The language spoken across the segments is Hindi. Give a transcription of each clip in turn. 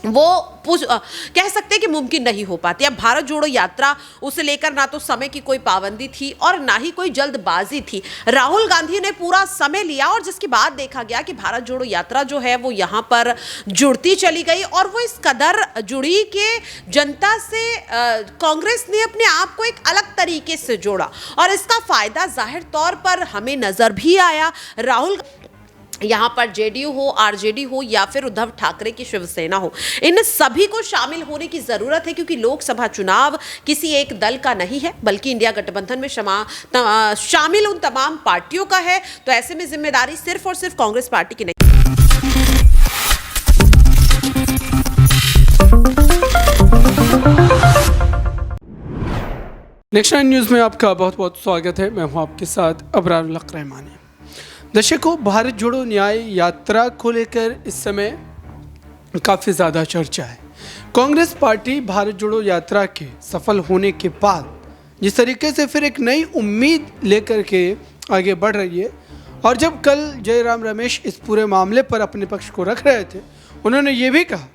कह सकते हैं कि मुमकिन नहीं हो पाती। अब भारत जोड़ो यात्रा, उसे लेकर ना तो समय की कोई पाबंदी थी और ना ही कोई जल्दबाजी थी। राहुल गांधी ने पूरा समय लिया और जिसके बाद देखा गया कि भारत जोड़ो यात्रा जो है वो यहाँ पर जुड़ती चली गई और वो इस कदर जुड़ी कि जनता से कांग्रेस ने अपने आप को एक अलग तरीके से जोड़ा और इसका फायदा जाहिर तौर पर हमें नजर भी आया। राहुल यहाँ पर जेडीयू हो, आरजेडी हो या फिर उद्धव ठाकरे की शिवसेना हो, इन सभी को शामिल होने की जरूरत है क्योंकि लोकसभा चुनाव किसी एक दल का नहीं है बल्कि इंडिया गठबंधन में शामिल उन तमाम पार्टियों का है। तो ऐसे में जिम्मेदारी सिर्फ और सिर्फ कांग्रेस पार्टी की नहीं। नेक्स्ट 9 न्यूज़ में आपका बहुत बहुत स्वागत है। मैं हूं आपके साथ अबरार उल-हक रहमानी। दर्शकों, भारत जोड़ो न्याय यात्रा को लेकर इस समय काफ़ी ज़्यादा चर्चा है। कांग्रेस पार्टी भारत जोड़ो यात्रा के सफल होने के बाद जिस तरीके से फिर एक नई उम्मीद लेकर के आगे बढ़ रही है और जब कल जयराम रमेश इस पूरे मामले पर अपने पक्ष को रख रहे थे, उन्होंने ये भी कहा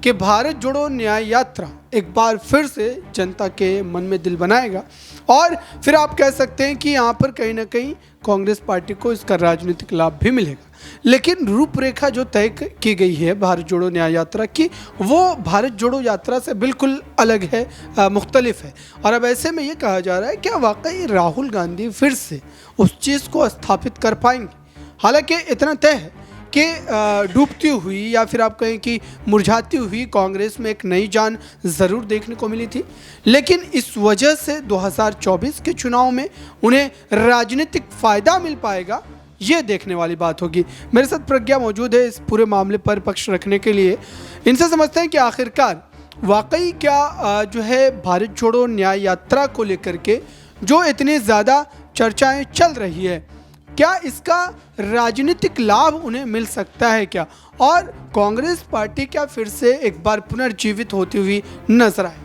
कि भारत जोड़ो न्याय यात्रा एक बार फिर से जनता के मन में दिल बनाएगा और फिर आप कह सकते हैं कि यहाँ पर कहीं ना कहीं कांग्रेस पार्टी को इसका राजनीतिक लाभ भी मिलेगा। लेकिन रूपरेखा जो तय की गई है भारत जोड़ो न्याय यात्रा की, वो भारत जोड़ो यात्रा से बिल्कुल अलग है, मुख्तलिफ है। और अब ऐसे में ये कहा जा रहा है क्या वाकई राहुल गांधी फिर से उस चीज़ को स्थापित कर पाएंगे। हालांकि इतना तय है कि डूबती हुई या फिर आप कहें कि मुरझाती हुई कांग्रेस में एक नई जान ज़रूर देखने को मिली थी, लेकिन इस वजह से 2024 के चुनाव में उन्हें राजनीतिक फ़ायदा मिल पाएगा, ये देखने वाली बात होगी। मेरे साथ प्रज्ञा मौजूद है इस पूरे मामले पर पक्ष रखने के लिए। इनसे समझते हैं कि आखिरकार वाकई क्या जो है भारत छोड़ो न्याय यात्रा को लेकर के जो इतनी ज़्यादा चर्चाएँ चल रही है, क्या इसका राजनीतिक लाभ उन्हें मिल सकता है क्या, और कांग्रेस पार्टी क्या फिर से एक बार पुनर्जीवित होती हुई नजर आए।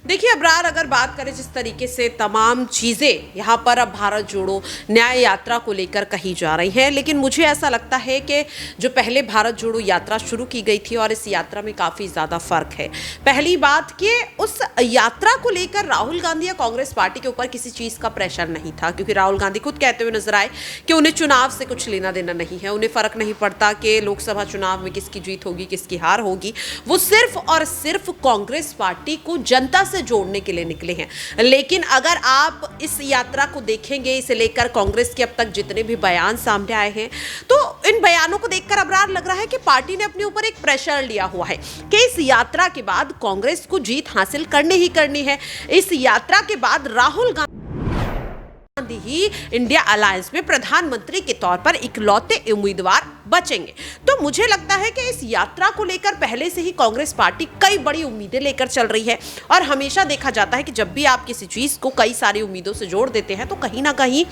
देखिए अबरार, अगर बात करें जिस तरीके से तमाम चीज़ें यहाँ पर अब भारत जोड़ो न्याय यात्रा को लेकर कही जा रही हैं, लेकिन मुझे ऐसा लगता है कि जो पहले भारत जोड़ो यात्रा शुरू की गई थी और इस यात्रा में काफ़ी ज़्यादा फ़र्क है। पहली बात कि उस यात्रा को लेकर राहुल गांधी या कांग्रेस पार्टी के ऊपर किसी चीज़ का प्रेशर नहीं था क्योंकि राहुल गांधी खुद कहते हुए नजर आए कि उन्हें चुनाव से कुछ लेना देना नहीं है, उन्हें फ़र्क नहीं पड़ता कि लोकसभा चुनाव में किसकी जीत होगी किसकी हार होगी। वो सिर्फ और सिर्फ कांग्रेस पार्टी को जनता से जोड़ने के लिए निकले हैं। लेकिन अगर आप इस यात्रा को देखेंगे, इसे लेकर कांग्रेस के अब तक जितने भी बयान सामने आए हैं, तो इन बयानों को देखकर अबरार लग रहा है कि पार्टी ने अपने ऊपर एक प्रेशर लिया हुआ है कि इस यात्रा के बाद कांग्रेस को जीत हासिल करनी ही करनी है। इस यात्रा के बाद राहुल गांधी ही इंडिया अलायंस में प्रधानमंत्री के तौर पर इकलौते उम्मीदवार बचेंगे। तो मुझे लगता है कि इस यात्रा को लेकर पहले से ही कांग्रेस पार्टी कई बड़ी उम्मीदें लेकर चल रही है और हमेशा देखा जाता है कि जब भी आप किसी चीज को कई सारी उम्मीदों से जोड़ देते हैं तो कहीं ना कहीं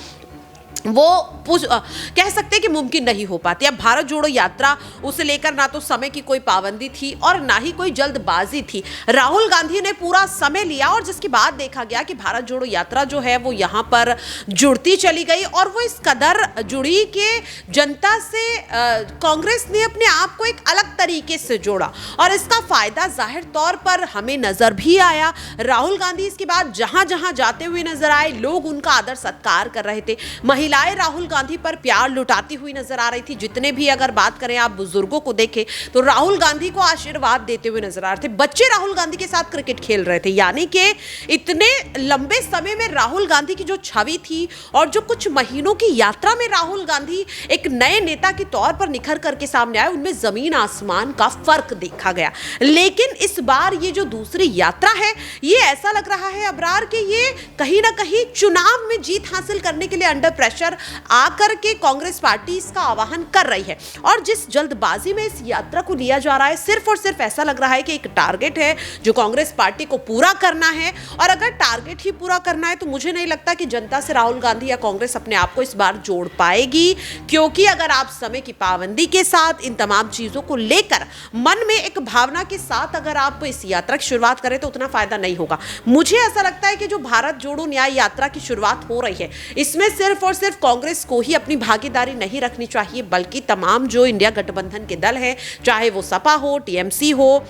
वो कह सकते हैं कि मुमकिन नहीं हो पाती। अब भारत जोड़ो यात्रा, उसे लेकर ना तो समय की कोई पाबंदी थी और ना ही कोई जल्दबाजी थी। राहुल गांधी ने पूरा समय लिया और जिसके बाद देखा गया कि भारत जोड़ो यात्रा जो है वो यहाँ पर जुड़ती चली गई और वो इस कदर जुड़ी कि जनता से कांग्रेस ने अपने आप को एक अलग तरीके से जोड़ा और इसका फायदा जाहिर तौर पर हमें नजर भी आया। राहुल गांधी इसके बाद जहां जहां जाते हुए नजर आए, लोग उनका आदर सत्कार कर रहे थे। महिलाएं राहुल गांधी पर प्यार लुटाती हुई नजर आ रही थी। जितने भी अगर बात करें आप बुजुर्गों को देखें तो राहुल गांधी को आशीर्वाद देते हुए नजर आ रहे थे। बच्चे राहुल गांधी के साथ क्रिकेट खेल रहे थे। यानी कि इतने लंबे समय में राहुल गांधी की जो छवि थी और जो कुछ महीनों की यात्रा में राहुल गांधी एक नए नेता के तौर पर निखर करके सामने आए, उनमें जमीन आसमान का फर्क देखा गया। लेकिन इस बार ये जो दूसरी यात्रा है, ये ऐसा लग रहा है अबरार कि ये कहीं ना कहीं चुनाव में जीत हासिल करने के लिए अंडर प्रेशर आकर के कांग्रेस पार्टी इसका आह्वान कर रही है। और जिस जल्दबाजी में इस यात्रा को लिया जा रहा है, सिर्फ और सिर्फ ऐसा लग रहा है कि एक टारगेट है जो कांग्रेस पार्टी को पूरा करना है और अगर टारगेट ही पूरा करना है तो मुझे नहीं लगता कि जनता से राहुल गांधी या कांग्रेस अपने आप को इस बार जोड़ पाएगी, क्योंकि अगर आप समय की पाबंदी के साथ इन तमाम चीजों को लेकर मन में एक भावना के साथ अगर आप इस यात्रा की शुरुआत करें तो उतना फायदा नहीं होगा। मुझे ऐसा लगता है कि जो भारत जोड़ो न्याय यात्रा की शुरुआत हो रही है, इसमें सिर्फ और सिर्फ कांग्रेस को ही अपनी भागीदारी नहीं रखनी चाहिए, बल्कि तमाम जो इंडिया गठबंधन के दल हैं, चाहे वो सपा हो, टीएमसी हो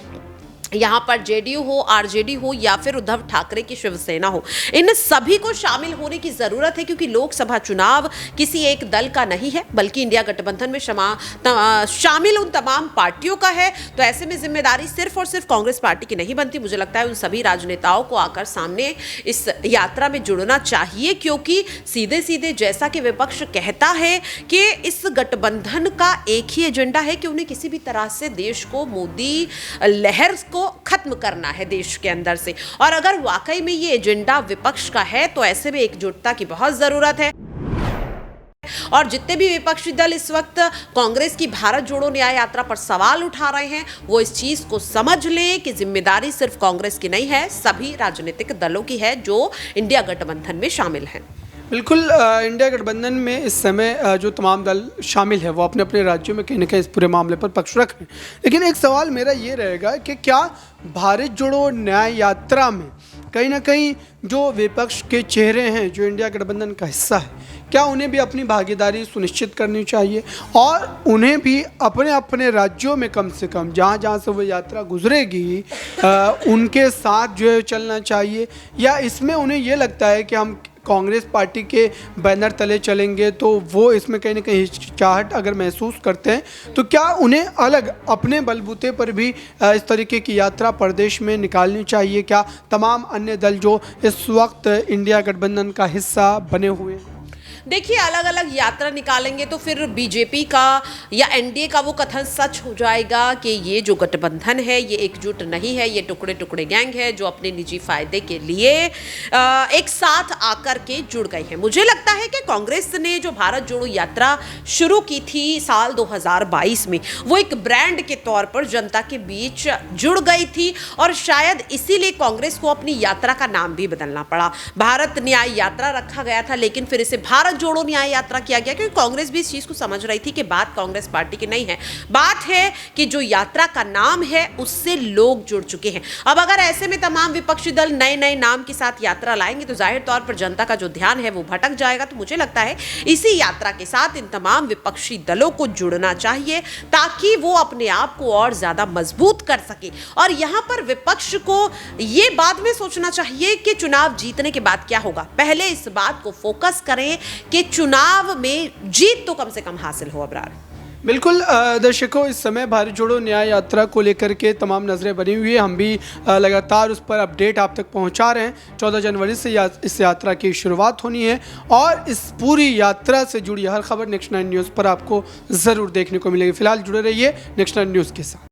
यहाँ पर जेडीयू हो, आरजेडी हो या फिर उद्धव ठाकरे की शिवसेना हो, इन सभी को शामिल होने की जरूरत है, क्योंकि लोकसभा चुनाव किसी एक दल का नहीं है बल्कि इंडिया गठबंधन में शामिल उन तमाम पार्टियों का है। तो ऐसे में जिम्मेदारी सिर्फ और सिर्फ कांग्रेस पार्टी की नहीं बनती। मुझे लगता है उन सभी राजनेताओं को आकर सामने इस यात्रा में जुड़ना चाहिए, क्योंकि सीधे सीधे जैसा कि विपक्ष कहता है कि इस गठबंधन का एक ही एजेंडा है कि उन्हें किसी भी तरह से देश को मोदी लहर को खत्म करना है देश के अंदर से। और अगर वाकई में ये एजेंडा विपक्ष का है तो ऐसे में एकजुटता की बहुत जरूरत है। और जितने भी विपक्षी दल इस वक्त कांग्रेस की भारत जोड़ो न्याय यात्रा पर सवाल उठा रहे हैं, वो इस चीज को समझ लें कि जिम्मेदारी सिर्फ कांग्रेस की नहीं है, सभी राजनीतिक दलों की है जो इंडिया गठबंधन में शामिल हैं। बिल्कुल, इंडिया गठबंधन में इस समय जो तमाम दल शामिल है वो अपने अपने राज्यों में कहीं ना कहीं इस पूरे मामले पर पक्ष रख रहे हैं। लेकिन एक सवाल मेरा ये रहेगा कि क्या भारत जोड़ो न्याय यात्रा में कहीं ना कहीं जो विपक्ष के चेहरे हैं, जो इंडिया गठबंधन का हिस्सा है, क्या उन्हें भी अपनी भागीदारी सुनिश्चित करनी चाहिए और उन्हें भी अपने अपने राज्यों में कम से कम जहाँ जहाँ से वो यात्रा गुजरेगी उनके साथ जो है चलना चाहिए? या इसमें उन्हें ये लगता है कि हम कांग्रेस पार्टी के बैनर तले चलेंगे तो वो इसमें कहीं ना कहीं हिचकिचाहट अगर महसूस करते हैं, तो क्या उन्हें अलग अपने बलबूते पर भी इस तरीके की यात्रा प्रदेश में निकालनी चाहिए? क्या तमाम अन्य दल जो इस वक्त इंडिया गठबंधन का हिस्सा बने हुए हैं? देखिए, अलग अलग यात्रा निकालेंगे तो फिर बीजेपी का या एनडीए का वो कथन सच हो जाएगा कि ये जो गठबंधन है ये एकजुट नहीं है, ये टुकड़े टुकड़े गैंग है जो अपने निजी फायदे के लिए एक साथ आकर के जुड़ गई है। मुझे लगता है कि कांग्रेस ने जो भारत जोड़ो यात्रा शुरू की थी साल 2022 में, वो एक ब्रांड के तौर पर जनता के बीच जुड़ गई थी और शायद इसीलिए कांग्रेस को अपनी यात्रा का नाम भी बदलना पड़ा। भारत न्याय यात्रा रखा गया था लेकिन फिर इसे भारत जोड़ो न्याय यात्रा किया गया, क्योंकि कांग्रेस भी इस चीज को समझ रही थी कि बात कांग्रेस पार्टी की नहीं है, बात है कि जो यात्रा का नाम है उससे लोग जुड़ चुके हैं। अब अगर ऐसे में तमाम विपक्षी दल नए नए नाम के साथ यात्रा लाएंगे तो जाहिर तौर पर जनता का जो ध्यान है वो भटक जाएगा। तो मुझे लगता है इसी यात्रा के साथ इन तमाम विपक्षी दलों को जुड़ना चाहिए ताकि वो अपने आप को और ज्यादा मजबूत कर सके। और यहां पर विपक्ष को ये बाद में सोचना चाहिए कि चुनाव जीतने के बाद क्या होगा, पहले इस बात को फोकस करें कि चुनाव में जीत तो कम से कम हासिल हो। अबरार, बिल्कुल दर्शकों, इस समय भारत जोड़ो न्याय यात्रा को लेकर के तमाम नज़रें बनी हुई है। हम भी लगातार उस पर अपडेट आप तक पहुंचा रहे हैं। 14 जनवरी से इस यात्रा की शुरुआत होनी है और इस पूरी यात्रा से जुड़ी हर खबर नेक्स्ट 9 न्यूज़ पर आपको ज़रूर देखने को मिलेगी। फिलहाल जुड़े रहिए नेक्स्ट 9 न्यूज़ के साथ।